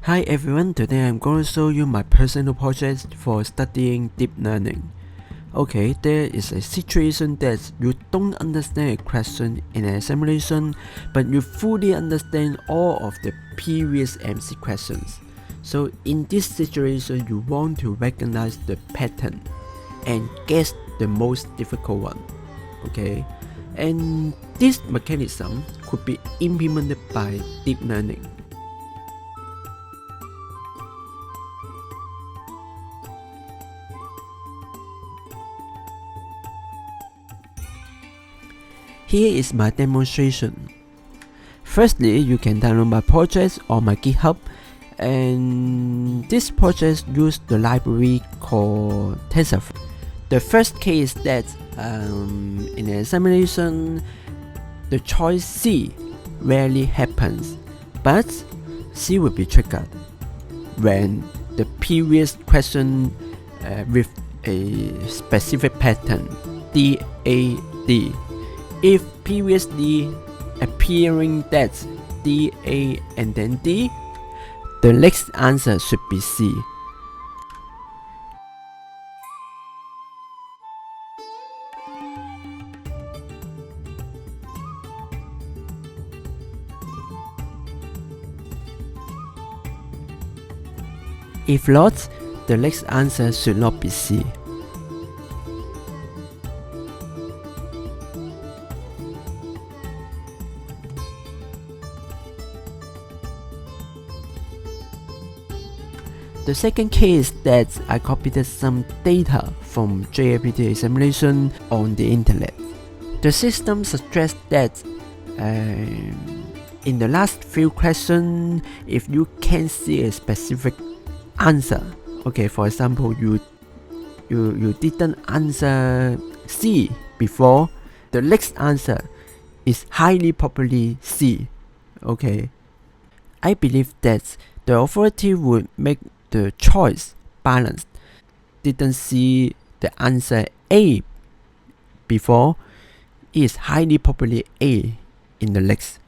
Hi everyone, today I'm going to show you my personal project for studying deep learning. Okay, there is a situation that you don't understand a question in an examination, but you fully understand all of the previous MC questions. So in this situation, you want to recognize the pattern and guess the most difficult one. Okay, and this mechanism could be implemented by deep learning. Here is my demonstration. Firstly, you can download my project on my GitHub, and this project uses the library called Tensorflow. The first case that in an examination, the choice C rarely happens, but C will be triggered when the previous question with a specific pattern DAD. If previously appearing that D, A, and then D, the next answer should be C. If not, the next answer should not be C. The second case that I copied some data from JLPT examination on the internet. The system suggests that in the last few questions, if you can see a specific answer, okay, for example, you didn't answer C before, the next answer is highly probably C. Okay, I believe that the authority would make the choice balanced. Didn't see the answer A before, is highly probably A in the next.